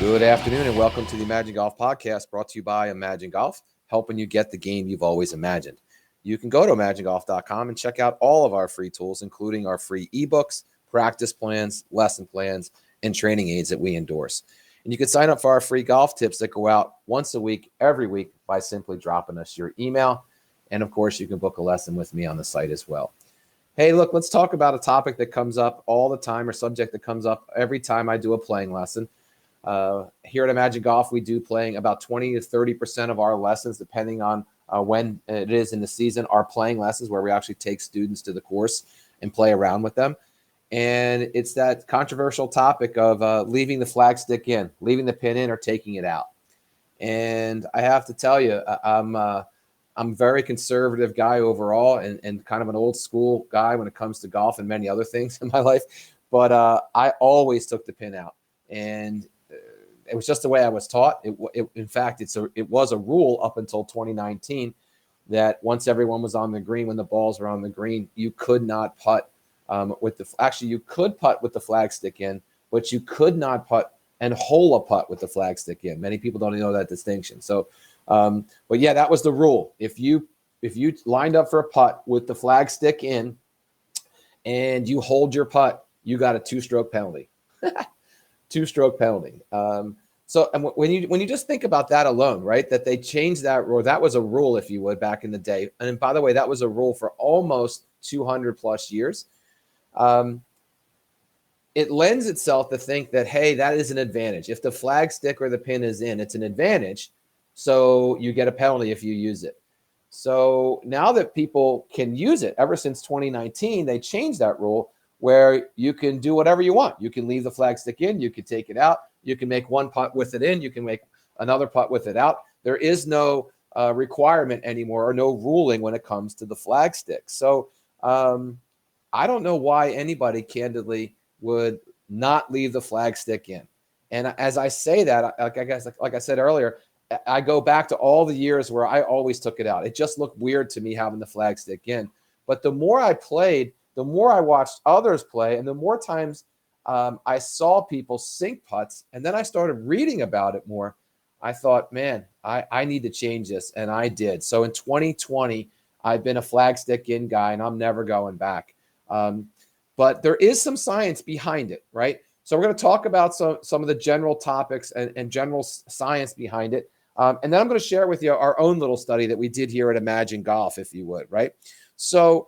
Good afternoon and welcome to the Imagine Golf Podcast, brought to you by Imagine Golf, helping you get the game you've always imagined. You can go to imaginegolf.com and check out all of our free tools, including our free ebooks, practice plans, lesson plans, and training aids that we endorse. And you can sign up for our free golf tips that go out once a week, every week, by simply dropping us your email. And of course, you can book a lesson with me on the site as well. Hey, look, let's talk about a topic that comes up all the time, or subject that comes up every time I do a playing lesson. Here at Imagine Golf, we do playing about 20 to 30% of our lessons, depending on when it is in the season, are playing lessons where we actually take students to the course and play around with them. And it's that controversial topic of leaving the flagstick in, leaving the pin in, or taking it out. And I have to tell you, I'm a very conservative guy overall, and kind of an old school guy when it comes to golf and many other things in my life. But I always took the pin out, and it was just the way I was taught. In fact, it was a rule up until 2019 that once everyone was on the green, when the balls were on the green, you could not putt you could putt with the flagstick in, but you could not putt and hole a putt with the flagstick in. Many people don't know that distinction. So, but yeah, that was the rule. If you lined up for a putt with the flagstick in and you hold your putt, you got a 2-stroke penalty. 2-stroke penalty. So and when you just think about that alone, right, that they changed that rule, that was a rule, if you would, back in the day. And by the way, that was a rule for almost 200 plus years. It lends itself to think that, hey, that is an advantage. If the flagstick or the pin is in, it's an advantage. So you get a penalty if you use it. So now that people can use it, ever since 2019, they changed that rule where you can do whatever you want. You can leave the flagstick in, you can take it out, you can make one putt with it in, you can make another putt with it out. There is no requirement anymore, or no ruling when it comes to the flagstick. So I don't know why anybody candidly would not leave the flagstick in. And as I say that, like I said earlier, I go back to all the years where I always took it out. It just looked weird to me having the flagstick in. But the more I played, the more I watched others play, and the more times I saw people sink putts, and then I started reading about it more, I thought, man, I need to change this, and I did. So in 2020, I've been a flagstick in guy, and I'm never going back. But there is some science behind it, right? So we're going to talk about some of the general topics and general science behind it. And then I'm going to share with you our own little study that we did here at Imagine Golf, if you would, right? So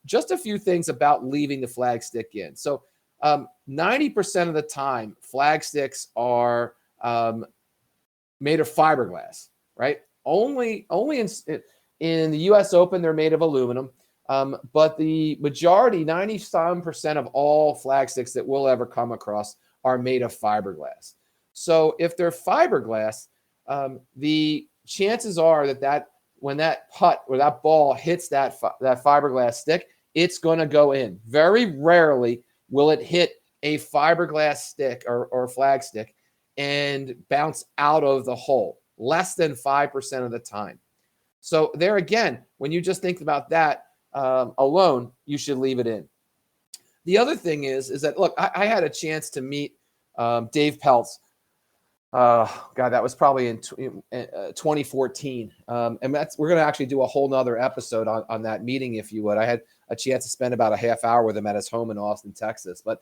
just a few things about leaving the flagstick in. So 90% of the time, flagsticks are made of fiberglass, right? Only in the U.S. Open, they're made of aluminum. But the majority, 97% of all flagsticks that we'll ever come across are made of fiberglass. So if they're fiberglass, the chances are that when that putt or that ball hits that fiberglass stick, it's going to go in. Very rarely will it hit a fiberglass stick or flag stick and bounce out of the hole. Less than 5% of the time. So there again, when you just think about that alone, you should leave it in. The other thing is that, look, I had a chance to meet Dave Peltz. God, that was probably in 2014. And we're going to actually do a whole nother episode on that meeting, if you would. I had a chance to spend about a half hour with him at his home in Austin, Texas. But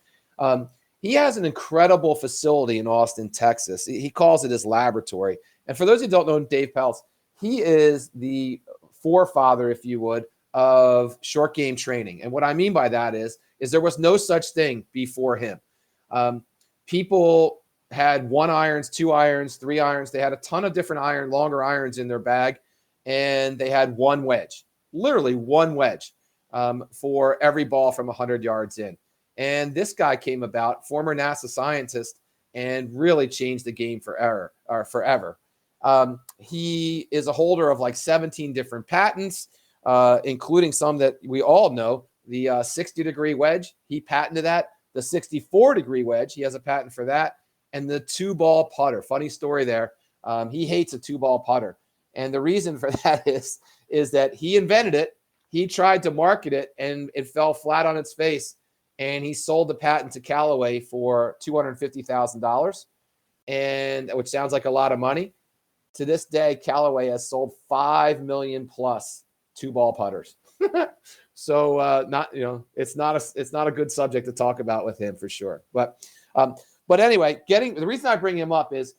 he has an incredible facility in Austin, Texas. He calls it his laboratory. And for those who don't know Dave Peltz, he is the forefather, if you would, of short game training. And what I mean by that is there was no such thing before him. People had 1 irons, 2 irons, 3 irons. They had a ton of different longer irons in their bag, and they had one wedge, literally one wedge for every ball from 100 yards in. And this guy came about, former NASA scientist, and really changed the game forever. He is a holder of like 17 different patents, including some that we all know. The 60-degree wedge, he patented that. The 64-degree wedge, he has a patent for that. And the 2-ball putter. Funny story there. He hates a 2-ball putter. And the reason for that is that he invented it. He tried to market it, and it fell flat on its face. And he sold the patent to Callaway for $250,000. and which sounds like a lot of money. To this day, Callaway has sold 5 million plus 2-ball putters. So it's not a good subject to talk about with him for sure. But anyway, the reason I bring him up is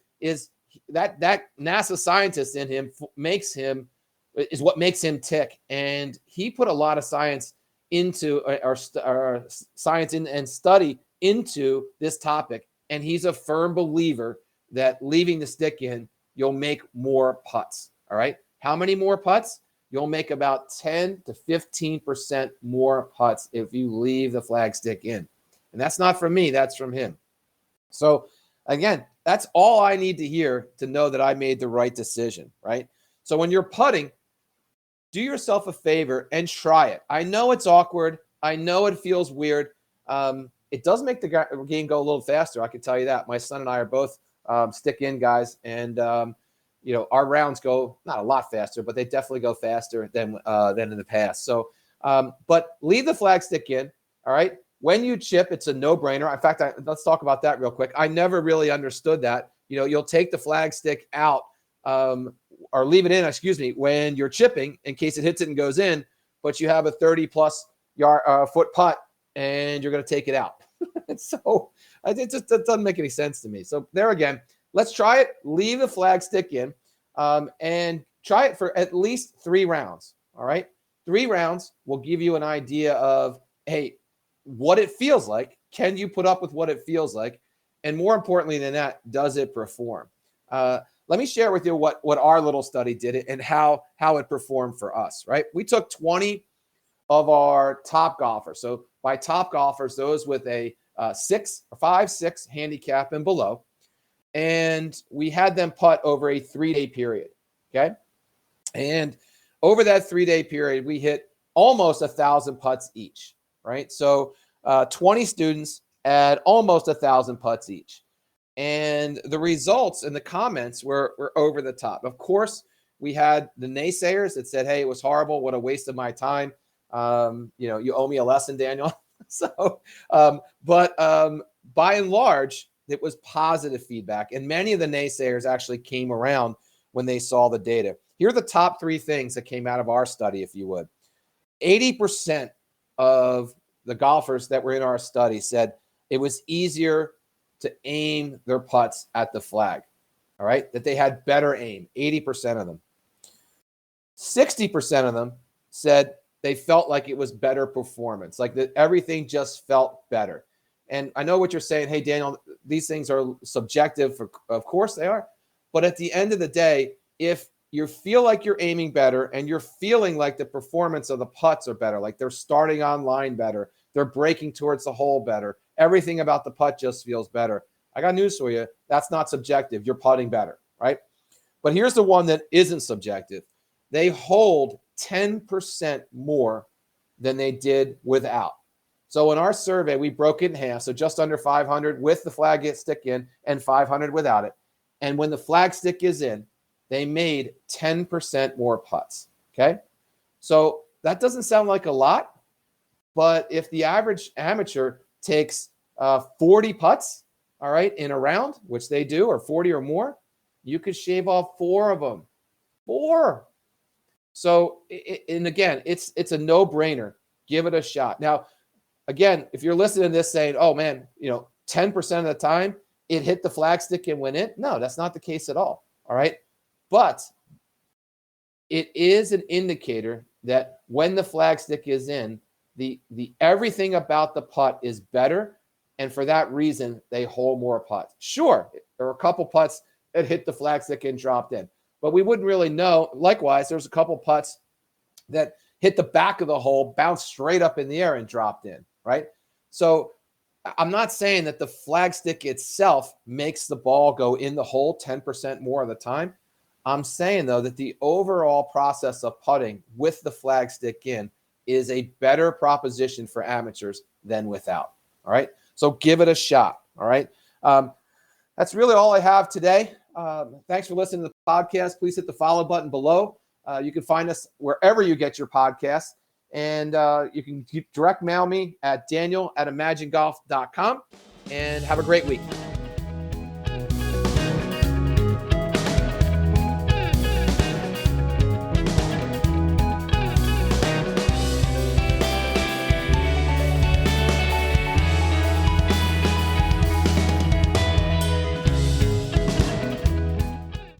that NASA scientist in him is what makes him tick, and he put a lot of science into our science and study into this topic, and he's a firm believer that leaving the stick in, you'll make more putts. All right, how many more putts? You'll make about 10 to 15% more putts if you leave the flag stick in. And that's not from me, that's from him. So again, that's all I need to hear to know that I made the right decision, right? So when you're putting, do yourself a favor and try it. I know it's awkward. I know it feels weird. It does make the game go a little faster, I can tell you that. My son and I are both stick-in guys, and our rounds go not a lot faster, but they definitely go faster than in the past. So, but leave the flag stick in. All right. When you chip, it's a no-brainer. In fact, let's talk about that real quick. I never really understood that. You'll take the flag stick out or leave it in, when you're chipping in case it hits it and goes in, but you have a 30-plus foot putt and you're going to take it out. So it doesn't make any sense to me. So there again, let's try it. Leave the flag stick in and try it for at least 3 rounds. All right. 3 rounds will give you an idea of, hey, what it feels like. Can you put up with what it feels like? And more importantly than that, does it perform? Let me share with you what our little study did and how it performed for us, right? We took 20 of our top golfers. So by top golfers, those with a 5-6 handicap and below. And we had them putt over a 3-day period. Okay. And over that 3-day period, we hit almost 1,000 putts each, right? So 20 students at almost 1,000 putts each. And the results and the comments were over the top. Of course, we had the naysayers that said, hey, it was horrible. What a waste of my time. You owe me a lesson, Daniel. So, but by and large, it was positive feedback. And many of the naysayers actually came around when they saw the data. Here are the top 3 things that came out of our study, if you would. 80% of the golfers that were in our study said it was easier to aim their putts at the flag. All right. That they had better aim. 80% of them. 60% of them said they felt like it was better performance, like that everything just felt better. And I know what you're saying. Hey, Daniel, these things are subjective. Of course they are. But at the end of the day, if you feel like you're aiming better and you're feeling like the performance of the putts are better, like they're starting on line better, they're breaking towards the hole better, everything about the putt just feels better. I got news for you. That's not subjective. You're putting better, right? But here's the one that isn't subjective. They hold 10% more than they did without. So in our survey, we broke it in half. So just under 500 with the flag stick in and 500 without it. And when the flag stick is in, they made 10% more putts. Okay. So that doesn't sound like a lot, but if the average amateur takes 40 putts, all right, in a round, which they do, or 40 or more, you could shave off 4 of them. 4. So, and again, it's a no-brainer. Give it a shot. Now, again, if you're listening to this saying, oh man, 10% of the time it hit the flag stick and went in. No, that's not the case at all. All right. But it is an indicator that when the flag stick is in, the everything about the putt is better. And for that reason, they hold more putts. Sure, there were a couple putts that hit the flag stick and dropped in, but we wouldn't really know. Likewise, there's a couple putts that hit the back of the hole, bounced straight up in the air and dropped in, right? So I'm not saying that the flag stick itself makes the ball go in the hole 10% more of the time. I'm saying, though, that the overall process of putting with the flag stick in is a better proposition for amateurs than without. All right. So give it a shot. All right. That's really all I have today. Thanks for listening to the podcast. Please hit the follow button below. You can find us wherever you get your podcasts. And you can direct mail me at daniel@imaginegolf.com. And have a great week.